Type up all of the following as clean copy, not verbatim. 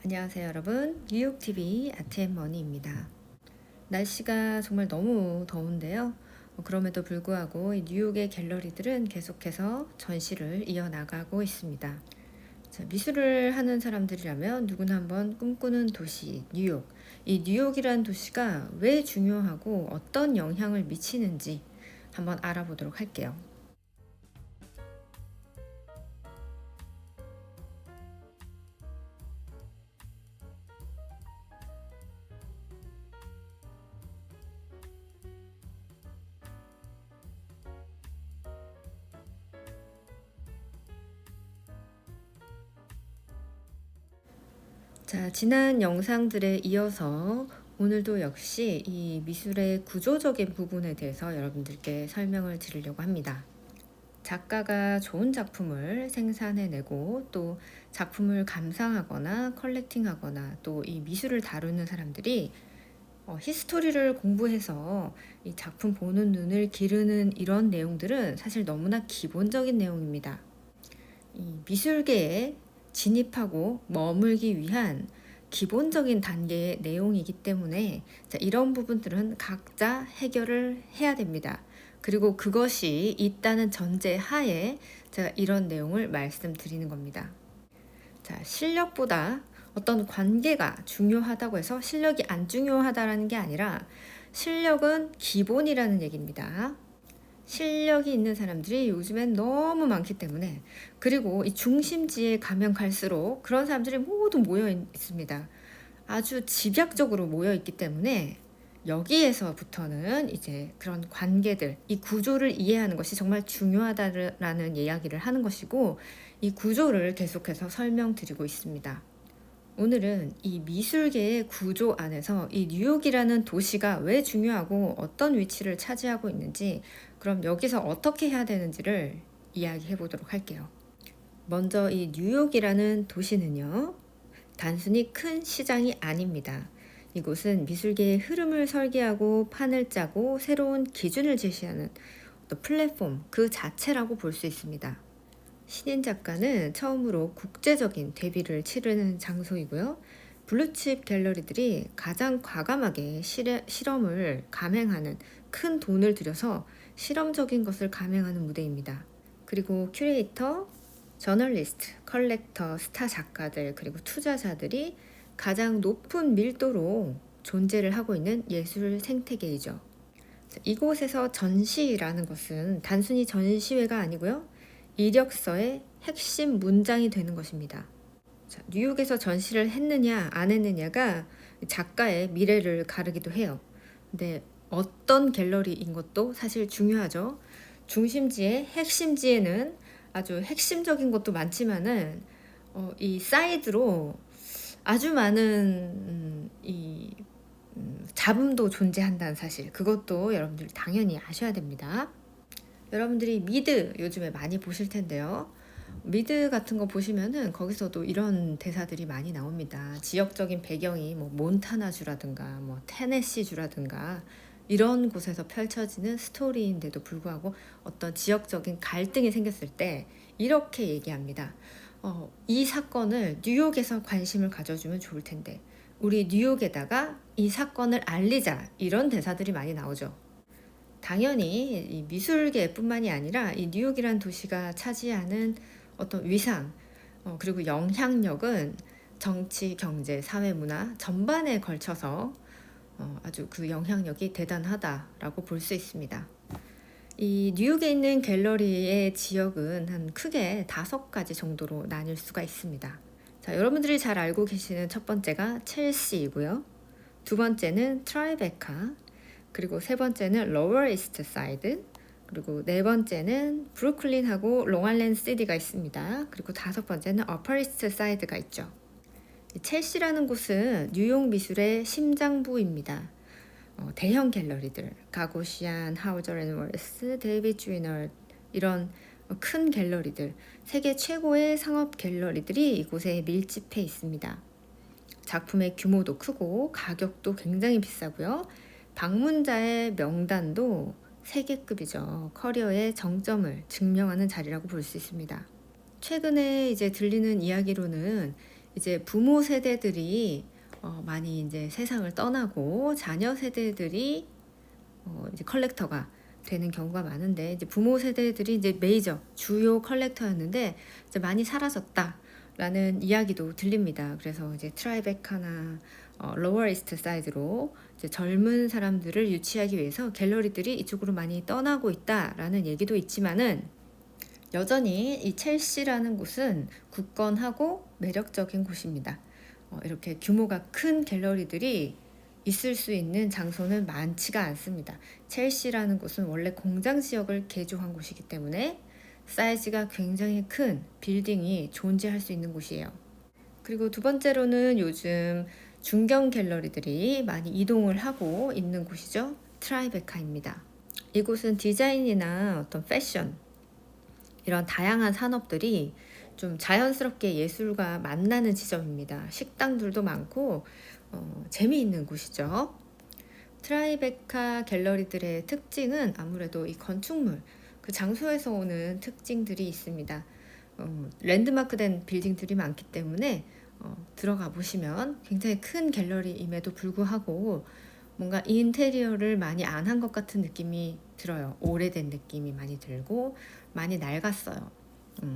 안녕하세요 여러분, 뉴욕TV 아트앤머니입니다. 날씨가 정말 너무 더운데요. 그럼에도 불구하고 이 뉴욕의 갤러리들은 계속해서 전시를 이어나가고 있습니다. 자, 미술을 하는 사람들이라면 누구나 한번 꿈꾸는 도시 뉴욕. 이 뉴욕이란 도시가 왜 중요하고 어떤 영향을 미치는지 한번 알아보도록 할게요. 자, 지난 영상들에 이어서 오늘도 역시 이 미술의 구조적인 부분에 대해서 여러분들께 설명을 드리려고 합니다. 작가가 좋은 작품을 생산해내고 또 작품을 감상하거나 컬렉팅하거나 또 이 미술을 다루는 사람들이 히스토리를 공부해서 이 작품 보는 눈을 기르는 이런 내용들은 사실 너무나 기본적인 내용입니다. 이 미술계에 진입하고 머물기 위한 기본적인 단계의 내용이기 때문에 이런 부분들은 각자 해결을 해야 됩니다. 그리고 그것이 있다는 전제 하에 제가 이런 내용을 말씀드리는 겁니다. 자, 실력보다 어떤 관계가 중요하다고 해서 실력이 안 중요하다라는 게 아니라 실력은 기본이라는 얘기입니다. 실력이 있는 사람들이 요즘엔 너무 많기 때문에, 그리고 이 중심지에 가면 갈수록 그런 사람들이 모두 모여 있습니다. 아주 집약적으로 모여 있기 때문에 여기에서부터는 이제 그런 관계들, 이 구조를 이해하는 것이 정말 중요하다라는 이야기를 하는 것이고, 이 구조를 계속해서 설명드리고 있습니다. 오늘은 이 미술계의 구조 안에서 이 뉴욕이라는 도시가 왜 중요하고 어떤 위치를 차지하고 있는지, 그럼 여기서 어떻게 해야 되는지를 이야기해 보도록 할게요. 먼저 이 뉴욕이라는 도시는요, 단순히 큰 시장이 아닙니다. 이곳은 미술계의 흐름을 설계하고 판을 짜고 새로운 기준을 제시하는 플랫폼 그 자체라고 볼 수 있습니다. 신인 작가는 처음으로 국제적인 데뷔를 치르는 장소이고요. 블루칩 갤러리들이 가장 과감하게 실험을 감행하는, 큰 돈을 들여서 실험적인 것을 감행하는 무대입니다. 그리고 큐레이터, 저널리스트, 컬렉터, 스타 작가들, 그리고 투자자들이 가장 높은 밀도로 존재를 하고 있는 예술 생태계이죠. 이곳에서 전시라는 것은 단순히 전시회가 아니고요, 이력서의 핵심 문장이 되는 것입니다. 자, 뉴욕에서 전시를 했느냐 안 했느냐가 작가의 미래를 가르기도 해요. 근데 어떤 갤러리인 것도 사실 중요하죠. 중심지의 핵심지에는 아주 핵심적인 것도 많지만은 이 사이드로 아주 많은 잡음도 존재한다는 사실, 그것도 여러분들 당연히 아셔야 됩니다. 여러분들이 미드 요즘에 많이 보실 텐데요. 미드 같은 거 보시면은 거기서도 이런 대사들이 많이 나옵니다. 지역적인 배경이 뭐 몬타나주라든가 뭐 테네시주라든가 이런 곳에서 펼쳐지는 스토리인데도 불구하고 어떤 지역적인 갈등이 생겼을 때 이렇게 얘기합니다. 이 사건을 뉴욕에서 관심을 가져주면 좋을 텐데 우리 뉴욕에다가 이 사건을 알리자, 이런 대사들이 많이 나오죠. 당연히 이 미술계뿐만이 아니라 이 뉴욕이란 도시가 차지하는 어떤 위상, 그리고 영향력은 정치, 경제, 사회, 문화 전반에 걸쳐서 아주 그 영향력이 대단하다라고 볼 수 있습니다. 이 뉴욕에 있는 갤러리의 지역은 한 크게 5가지 정도로 나뉠 수가 있습니다. 자, 여러분들이 잘 알고 계시는 첫 번째가 첼시이고요. 두 번째는 트라이베카, 그리고 세 번째는 로워 이스트 사이드, 그리고 네 번째는 브루클린하고 롱아일랜드 시티가 있습니다. 그리고 다섯 번째는 어퍼 이스트 사이드가 있죠. 첼시라는 곳은 뉴욕 미술의 심장부입니다. 대형 갤러리들, 가고시안, 하우저 앤 월스, 데이비드 주이너, 이런 큰 갤러리들, 세계 최고의 상업 갤러리들이 이곳에 밀집해 있습니다. 작품의 규모도 크고 가격도 굉장히 비싸고요. 방문자의 명단도 세계급이죠. 커리어의 정점을 증명하는 자리라고 볼 수 있습니다. 최근에 이제 들리는 이야기로는 이제 부모 세대들이 많이 이제 세상을 떠나고 자녀 세대들이 이제 컬렉터가 되는 경우가 많은데, 이제 부모 세대들이 이제 메이저 주요 컬렉터였는데 이제 많이 사라졌다라는 이야기도 들립니다. 그래서 이제 트라이베카나 로어 이스트 사이드로 이제 젊은 사람들을 유치하기 위해서 갤러리들이 이쪽으로 많이 떠나고 있다라는 얘기도 있지만은, 여전히 이 첼시라는 곳은 굳건하고 매력적인 곳입니다. 이렇게 규모가 큰 갤러리들이 있을 수 있는 장소는 많지가 않습니다. 첼시라는 곳은 원래 공장 지역을 개조한 곳이기 때문에 사이즈가 굉장히 큰 빌딩이 존재할 수 있는 곳이에요. 그리고 두 번째로는 요즘 중견 갤러리들이 많이 이동을 하고 있는 곳이죠. 트라이베카입니다. 이곳은 디자인이나 어떤 패션, 이런 다양한 산업들이 좀 자연스럽게 예술과 만나는 지점입니다. 식당들도 많고 재미있는 곳이죠. 트라이베카 갤러리들의 특징은 아무래도 이 건축물, 그 장소에서 오는 특징들이 있습니다. 랜드마크된 빌딩들이 많기 때문에 들어가 보시면 굉장히 큰 갤러리임에도 불구하고 뭔가 인테리어를 많이 안 한 것 같은 느낌이 들어요. 오래된 느낌이 많이 들고 많이 낡았어요.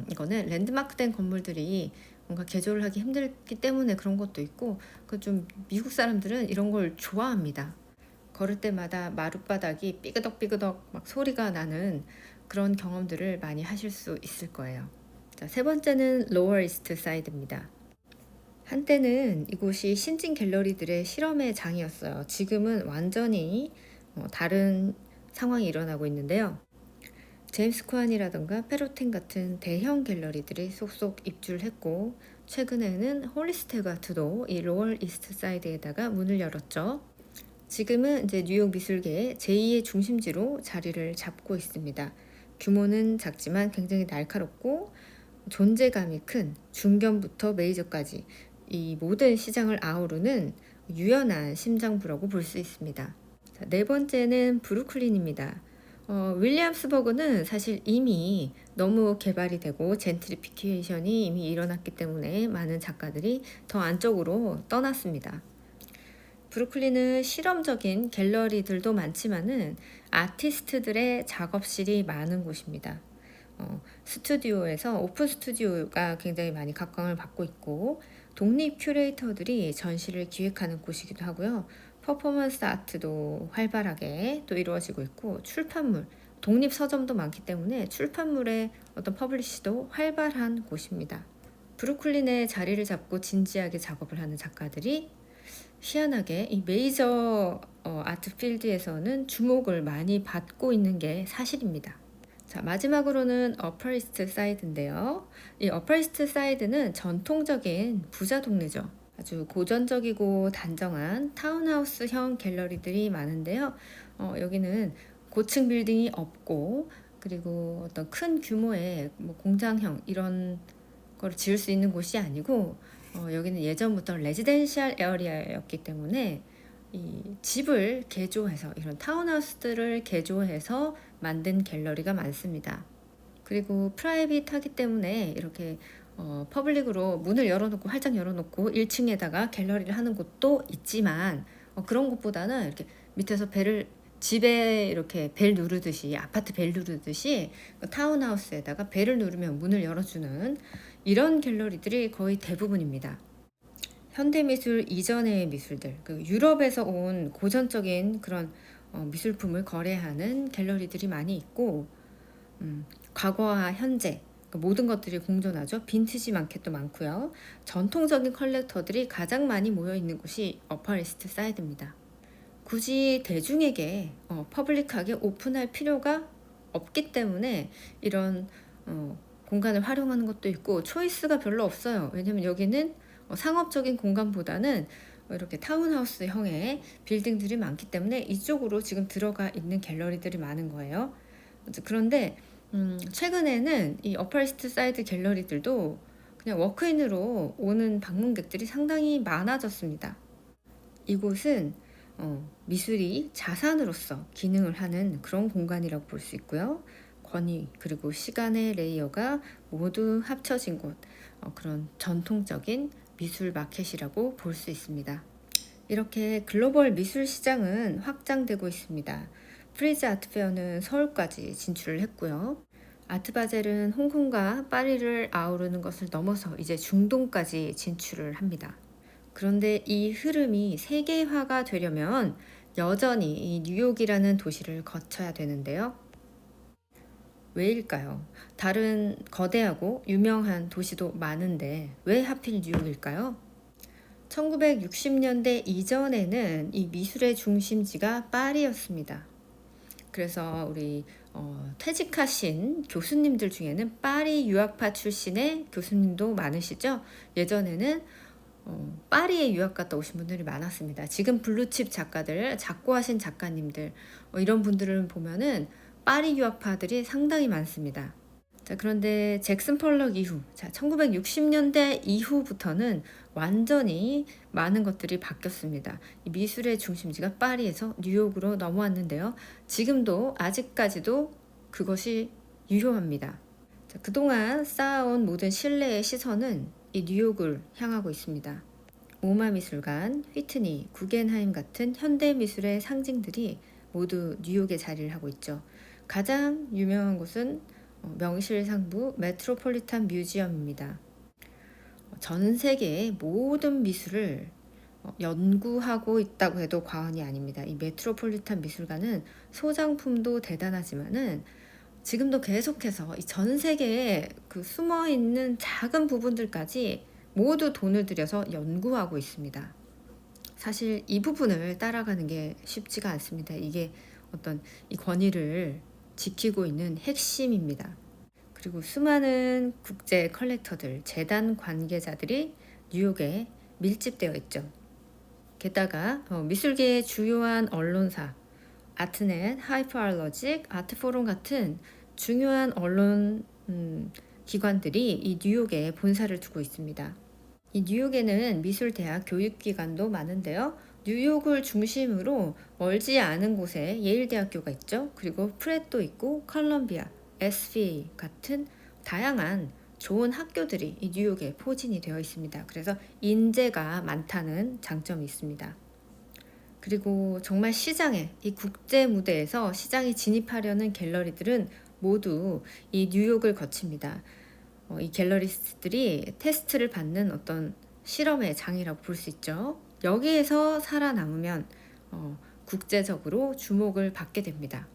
이거는 랜드마크된 건물들이 뭔가 개조를 하기 힘들기 때문에 그런 것도 있고, 그 좀 미국 사람들은 이런 걸 좋아합니다. 걸을 때마다 마룻바닥이 삐그덕삐그덕 막 소리가 나는 그런 경험들을 많이 하실 수 있을 거예요. 자, 세 번째는 로어 이스트 사이드입니다. 한때는 이곳이 신진 갤러리들의 실험의 장이었어요. 지금은 완전히 다른 상황이 일어나고 있는데요. 제임스 코안이라던가 페로틴 같은 대형 갤러리들이 속속 입주했고, 최근에는 홀리스테가트도 이 로어 이스트 사이드에다가 문을 열었죠. 지금은 이제 뉴욕 미술계의 제2의 중심지로 자리를 잡고 있습니다. 규모는 작지만 굉장히 날카롭고 존재감이 큰 중견부터 메이저까지 이 모든 시장을 아우르는 유연한 심장부라고 볼 수 있습니다. 자, 네 번째는 브루클린입니다. 윌리엄스버그는 사실 이미 너무 개발이 되고 젠트리피케이션이 이미 일어났기 때문에 많은 작가들이 더 안쪽으로 떠났습니다. 브루클린은 실험적인 갤러리들도 많지만은 아티스트들의 작업실이 많은 곳입니다. 스튜디오에서 오픈 스튜디오가 굉장히 많이 각광을 받고 있고, 독립 큐레이터들이 전시를 기획하는 곳이기도 하고요. 퍼포먼스 아트도 활발하게 또 이루어지고 있고, 출판물, 독립 서점도 많기 때문에 출판물의 어떤 퍼블리시도 활발한 곳입니다. 브루클린에 자리를 잡고 진지하게 작업을 하는 작가들이 희한하게 이 메이저 아트 필드에서는 주목을 많이 받고 있는 게 사실입니다. 자, 마지막으로는 어퍼 이스트 사이드인데요. 이 어퍼 이스트 사이드는 전통적인 부자 동네죠. 아주 고전적이고 단정한 타운하우스형 갤러리들이 많은데요. 여기는 고층 빌딩이 없고, 그리고 어떤 큰 규모의 뭐 공장형 이런 걸 지을 수 있는 곳이 아니고, 여기는 예전부터 레지덴셜 에어리아였기 때문에 이 집을 개조해서, 이런 타운하우스들을 개조해서 만든 갤러리가 많습니다. 그리고 프라이빗하기 때문에 이렇게 퍼블릭으로 문을 열어놓고 활짝 열어놓고 1층에다가 갤러리를 하는 곳도 있지만, 그런 곳보다는 이렇게 밑에서 집에 이렇게 벨 누르듯이, 아파트 벨 누르듯이 타운하우스에다가 벨을 누르면 문을 열어주는 이런 갤러리들이 거의 대부분입니다. 현대미술 이전의 미술들, 그 유럽에서 온 고전적인 그런 미술품을 거래하는 갤러리들이 많이 있고, 과거와 현재 그 모든 것들이 공존하죠. 빈티지 마켓도 많고요. 전통적인 컬렉터들이 가장 많이 모여 있는 곳이 어퍼 이스트 사이드입니다. 굳이 대중에게 퍼블릭하게 오픈할 필요가 없기 때문에 이런 공간을 활용하는 것도 있고, 초이스가 별로 없어요. 왜냐면 여기는 상업적인 공간보다는 이렇게 타운하우스형의 빌딩들이 많기 때문에 이쪽으로 지금 들어가 있는 갤러리들이 많은 거예요. 그런데 최근에는 이 어퍼 이스트 사이드 갤러리들도 그냥 워크인으로 오는 방문객들이 상당히 많아졌습니다. 이곳은 미술이 자산으로서 기능을 하는 그런 공간이라고 볼 수 있고요. 권위 그리고 시간의 레이어가 모두 합쳐진 곳, 그런 전통적인 미술 마켓이라고 볼 수 있습니다. 이렇게 글로벌 미술 시장은 확장되고 있습니다. 프리즈 아트페어는 서울까지 진출을 했고요. 아트바젤은 홍콩과 파리를 아우르는 것을 넘어서 이제 중동까지 진출을 합니다. 그런데 이 흐름이 세계화가 되려면 여전히 이 뉴욕이라는 도시를 거쳐야 되는데요. 왜일까요? 다른 거대하고 유명한 도시도 많은데 왜 하필 뉴욕일까요? 1960년대 이전에는 이 미술의 중심지가 파리였습니다. 그래서 우리 퇴직하신 교수님들 중에는 파리 유학파 출신의 교수님도 많으시죠? 예전에는 파리에 유학 갔다 오신 분들이 많았습니다. 지금 블루칩 작가들, 작고하신 작가님들 이런 분들을 보면은 파리 유학파들이 상당히 많습니다. 자, 그런데 잭슨 펄럭 이후, 1960년대 이후부터는 완전히 많은 것들이 바뀌었습니다. 이 미술의 중심지가 파리에서 뉴욕으로 넘어왔는데요. 지금도 아직까지도 그것이 유효합니다. 자, 그동안 쌓아온 모든 신뢰의 시선은 이 뉴욕을 향하고 있습니다. 오마 미술관, 휘트니, 구겐하임 같은 현대 미술의 상징들이 모두 뉴욕에 자리를 하고 있죠. 가장 유명한 곳은 명실상부 메트로폴리탄 뮤지엄입니다. 전 세계의 모든 미술을 연구하고 있다고 해도 과언이 아닙니다. 이 메트로폴리탄 미술관은 소장품도 대단하지만은 지금도 계속해서 이 전 세계에 그 숨어 있는 작은 부분들까지 모두 돈을 들여서 연구하고 있습니다. 사실 이 부분을 따라가는 게 쉽지가 않습니다. 이게 어떤 이 권위를 지키고 있는 핵심입니다. 그리고 수많은 국제 컬렉터들, 재단 관계자들이 뉴욕에 밀집되어 있죠. 게다가 미술계의 주요한 언론사, 아트넷, 하이퍼알러직, 아트포럼 같은 중요한 언론 기관들이 이 뉴욕에 본사를 두고 있습니다. 이 뉴욕에는 미술대학 교육기관도 많은데요. 뉴욕을 중심으로 멀지 않은 곳에 예일대학교가 있죠. 그리고 프렛도 있고 컬럼비아, SVA 같은 다양한 좋은 학교들이 이 뉴욕에 포진이 되어 있습니다. 그래서 인재가 많다는 장점이 있습니다. 그리고 정말 시장에, 이 국제 무대에서 시장에 진입하려는 갤러리들은 모두 이 뉴욕을 거칩니다. 이 갤러리스트들이 테스트를 받는 어떤 실험의 장이라고 볼 수 있죠. 여기에서 살아남으면 국제적으로 주목을 받게 됩니다.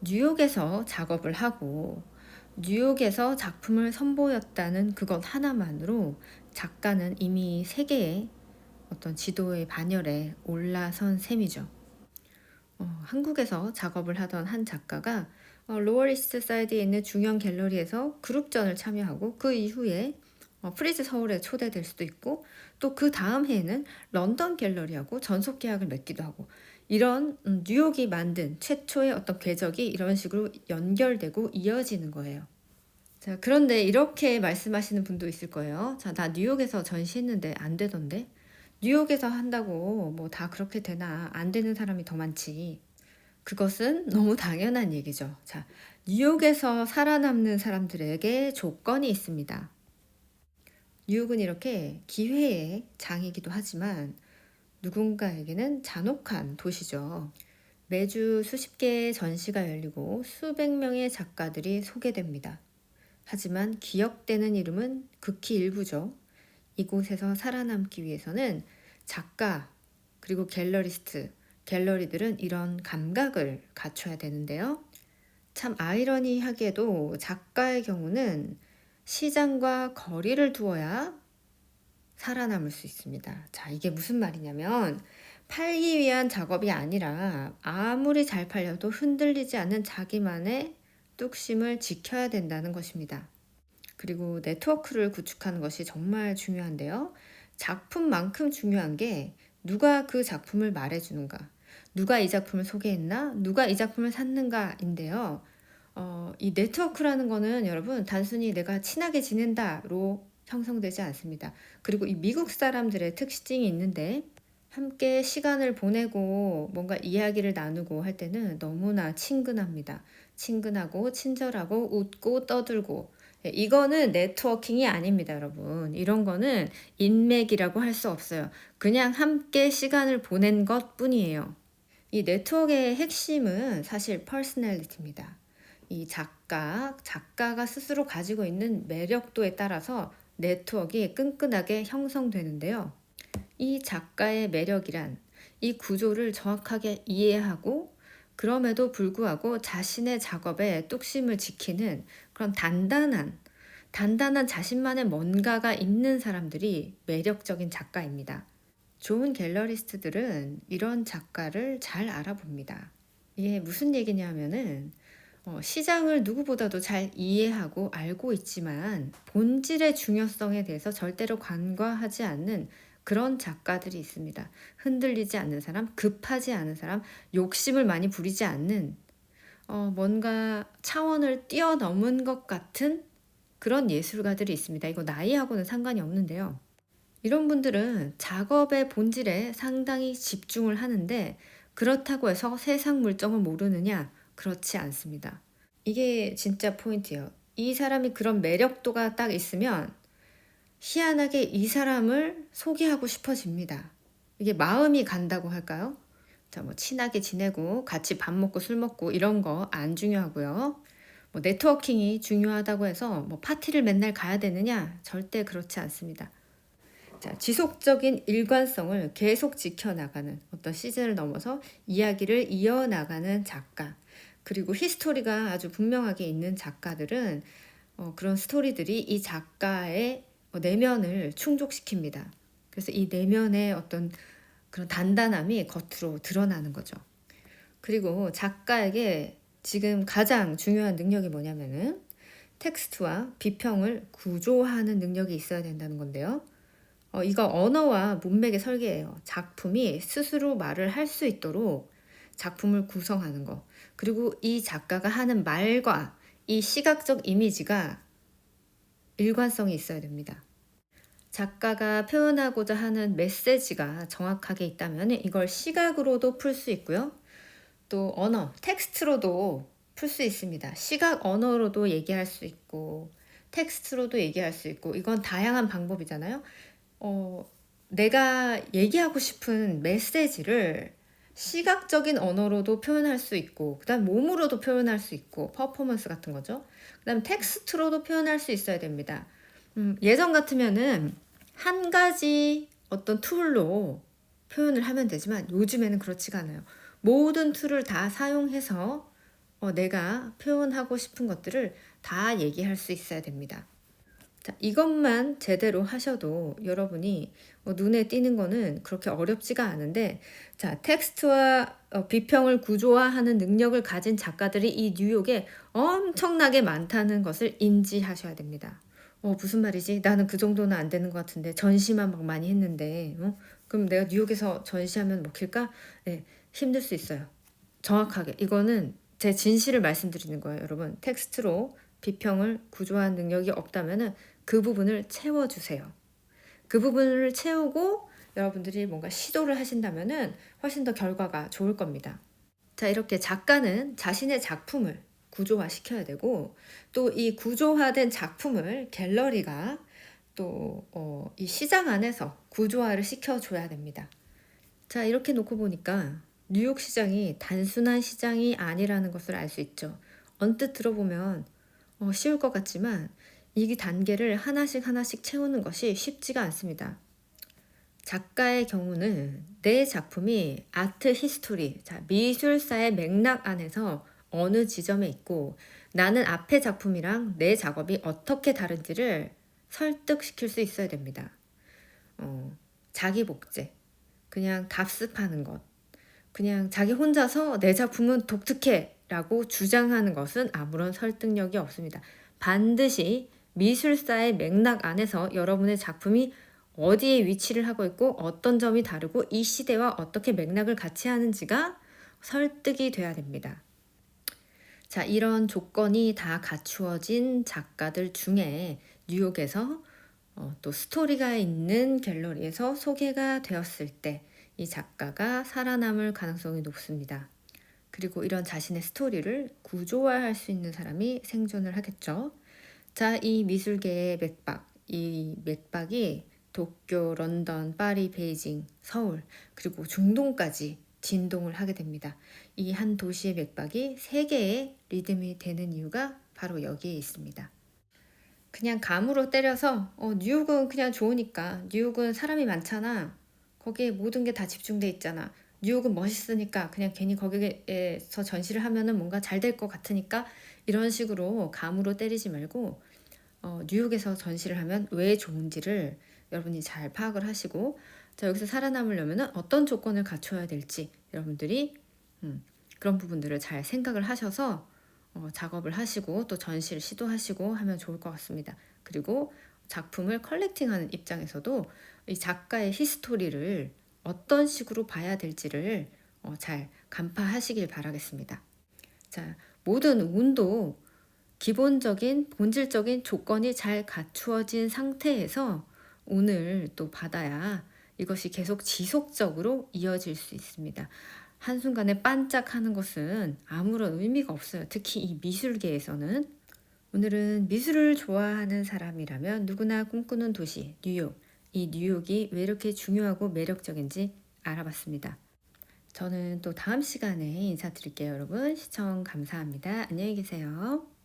뉴욕에서 작업을 하고 뉴욕에서 작품을 선보였다는 그것 하나만으로 작가는 이미 세계의 어떤 지도의 반열에 올라선 셈이죠. 한국에서 작업을 하던 한 작가가 로어리스트 사이드에 있는 중형 갤러리에서 그룹전을 참여하고 그 이후에 프리즈 서울에 초대될 수도 있고 또 그 다음 해에는 런던 갤러리하고 전속 계약을 맺기도 하고 이런 뉴욕이 만든 최초의 어떤 궤적이 이런 식으로 연결되고 이어지는 거예요. 자, 그런데 이렇게 말씀하시는 분도 있을 거예요. 자, 나 뉴욕에서 전시했는데 안 되던데? 뉴욕에서 한다고 뭐 다 그렇게 되나? 안 되는 사람이 더 많지. 그것은 너무 당연한 얘기죠. 자, 뉴욕에서 살아남는 사람들에게 조건이 있습니다. 뉴욕은 이렇게 기회의 장이기도 하지만 누군가에게는 잔혹한 도시죠. 매주 수십 개의 전시가 열리고 수백 명의 작가들이 소개됩니다. 하지만 기억되는 이름은 극히 일부죠. 이곳에서 살아남기 위해서는 작가 그리고 갤러리스트, 갤러리들은 이런 감각을 갖춰야 되는데요. 참 아이러니하게도 작가의 경우는 시장과 거리를 두어야 살아남을 수 있습니다. 자, 이게 무슨 말이냐면 팔기 위한 작업이 아니라 아무리 잘 팔려도 흔들리지 않는 자기만의 뚝심을 지켜야 된다는 것입니다. 그리고 네트워크를 구축하는 것이 정말 중요한데요. 작품만큼 중요한 게 누가 그 작품을 말해주는가, 누가 이 작품을 소개했나, 누가 이 작품을 샀는가인데요. 이 네트워크라는 거는 여러분 단순히 내가 친하게 지낸다로 형성되지 않습니다. 그리고 이 미국 사람들의 특징이 있는데 함께 시간을 보내고 뭔가 이야기를 나누고 할 때는 너무나 친근합니다. 친근하고 친절하고 웃고 떠들고 이거는 네트워킹이 아닙니다, 여러분. 이런 거는 인맥이라고 할 수 없어요. 그냥 함께 시간을 보낸 것뿐이에요. 이 네트워크의 핵심은 사실 퍼스널리티입니다. 이 작가가 스스로 가지고 있는 매력도에 따라서 네트워크가 끈끈하게 형성되는데요. 이 작가의 매력이란 이 구조를 정확하게 이해하고 그럼에도 불구하고 자신의 작업에 뚝심을 지키는 그런 단단한 자신만의 뭔가가 있는 사람들이 매력적인 작가입니다. 좋은 갤러리스트들은 이런 작가를 잘 알아봅니다. 이게 무슨 얘기냐면은 시장을 누구보다도 잘 이해하고 알고 있지만 본질의 중요성에 대해서 절대로 간과하지 않는 그런 작가들이 있습니다. 흔들리지 않는 사람, 급하지 않은 사람, 욕심을 많이 부리지 않는 뭔가 차원을 뛰어넘은 것 같은 그런 예술가들이 있습니다. 이거 나이하고는 상관이 없는데요. 이런 분들은 작업의 본질에 상당히 집중을 하는데 그렇다고 해서 세상 물정을 모르느냐? 그렇지 않습니다. 이게 진짜 포인트예요. 이 사람이 그런 매력도가 딱 있으면 희한하게 이 사람을 소개하고 싶어집니다. 이게 마음이 간다고 할까요? 자, 뭐 친하게 지내고 같이 밥 먹고 술 먹고 이런 거 안 중요하고요. 뭐 네트워킹이 중요하다고 해서 뭐 파티를 맨날 가야 되느냐? 절대 그렇지 않습니다. 자, 지속적인 일관성을 계속 지켜나가는 어떤 시즌을 넘어서 이야기를 이어나가는 작가, 그리고 히스토리가 아주 분명하게 있는 작가들은 그런 스토리들이 이 작가의 내면을 충족시킵니다. 그래서 이 내면의 어떤 그런 단단함이 겉으로 드러나는 거죠. 그리고 작가에게 지금 가장 중요한 능력이 뭐냐면은 텍스트와 비평을 구조화하는 능력이 있어야 된다는 건데요. 이거 언어와 문맥의 설계예요. 작품이 스스로 말을 할 수 있도록 작품을 구성하는 거. 그리고 이 작가가 하는 말과 이 시각적 이미지가 일관성이 있어야 됩니다. 작가가 표현하고자 하는 메시지가 정확하게 있다면 이걸 시각으로도 풀 수 있고요. 또 언어, 텍스트로도 풀 수 있습니다. 시각 언어로도 얘기할 수 있고 텍스트로도 얘기할 수 있고 이건 다양한 방법이잖아요. 내가 얘기하고 싶은 메시지를 시각적인 언어로도 표현할 수 있고 그다음 몸으로도 표현할 수 있고 퍼포먼스 같은 거죠. 그다음 텍스트로도 표현할 수 있어야 됩니다. 예전 같으면은 한 가지 어떤 툴로 표현을 하면 되지만 요즘에는 그렇지가 않아요. 모든 툴을 다 사용해서 내가 표현하고 싶은 것들을 다 얘기할 수 있어야 됩니다. 자, 이것만 제대로 하셔도 여러분이 눈에 띄는 거는 그렇게 어렵지가 않은데, 자, 텍스트와 비평을 구조화하는 능력을 가진 작가들이 이 뉴욕에 엄청나게 많다는 것을 인지하셔야 됩니다. 무슨 말이지? 나는 그 정도는 안 되는 것 같은데 전시만 막 많이 했는데 그럼 내가 뉴욕에서 전시하면 먹힐까? 네, 힘들 수 있어요. 정확하게 이거는 제 진실을 말씀드리는 거예요, 여러분. 텍스트로 비평을 구조화한 능력이 없다면은 그 부분을 채워주세요. 그 부분을 채우고 여러분들이 뭔가 시도를 하신다면은 훨씬 더 결과가 좋을 겁니다. 자, 이렇게 작가는 자신의 작품을 구조화시켜야 되고 또 이 구조화된 작품을 갤러리가 또 이 시장 안에서 구조화를 시켜줘야 됩니다. 자, 이렇게 놓고 보니까 뉴욕 시장이 단순한 시장이 아니라는 것을 알 수 있죠. 언뜻 들어보면 쉬울 것 같지만 이 단계를 하나씩 채우는 것이 쉽지가 않습니다. 작가의 경우는 내 작품이 아트 히스토리, 자, 미술사의 맥락 안에서 어느 지점에 있고 나는 앞의 작품이랑 내 작업이 어떻게 다른지를 설득시킬 수 있어야 됩니다. 자기 복제, 그냥 답습하는 것, 그냥 자기 혼자서 내 작품은 독특해 라고 주장하는 것은 아무런 설득력이 없습니다. 반드시 미술사의 맥락 안에서 여러분의 작품이 어디에 위치를 하고 있고 어떤 점이 다르고 이 시대와 어떻게 맥락을 같이 하는지가 설득이 돼야 됩니다. 자, 이런 조건이 다 갖추어진 작가들 중에 뉴욕에서 또 스토리가 있는 갤러리에서 소개가 되었을 때 이 작가가 살아남을 가능성이 높습니다. 그리고 이런 자신의 스토리를 구조화할 수 있는 사람이 생존을 하겠죠. 자, 이 미술계의 맥박, 이 맥박이 도쿄, 런던, 파리, 베이징, 서울, 그리고 중동까지 진동을 하게 됩니다. 이 한 도시의 맥박이 세계의 리듬이 되는 이유가 바로 여기에 있습니다. 그냥 감으로 때려서 뉴욕은 그냥 좋으니까, 뉴욕은 사람이 많잖아, 거기에 모든 게 다 집중돼 있잖아, 뉴욕은 멋있으니까 그냥 괜히 거기에서 전시를 하면은 뭔가 잘 될 것 같으니까, 이런 식으로 감으로 때리지 말고 뉴욕에서 전시를 하면 왜 좋은지를 여러분이 잘 파악을 하시고, 자, 여기서 살아남으려면 어떤 조건을 갖춰야 될지 여러분들이 그런 부분들을 잘 생각을 하셔서 작업을 하시고 또 전시를 시도하시고 하면 좋을 것 같습니다. 그리고 작품을 컬렉팅하는 입장에서도 이 작가의 히스토리를 어떤 식으로 봐야 될지를 잘 간파하시길 바라겠습니다. 자, 모든 운도 기본적인 본질적인 조건이 잘 갖추어진 상태에서 운을 또 받아야 이것이 계속 지속적으로 이어질 수 있습니다. 한순간에 반짝하는 것은 아무런 의미가 없어요. 특히 이 미술계에서는. 오늘은 미술을 좋아하는 사람이라면 누구나 꿈꾸는 도시 뉴욕, 이 뉴욕이 왜 이렇게 중요하고 매력적인지 알아봤습니다. 저는 또 다음 시간에 인사드릴게요. 여러분 시청 감사합니다. 안녕히 계세요.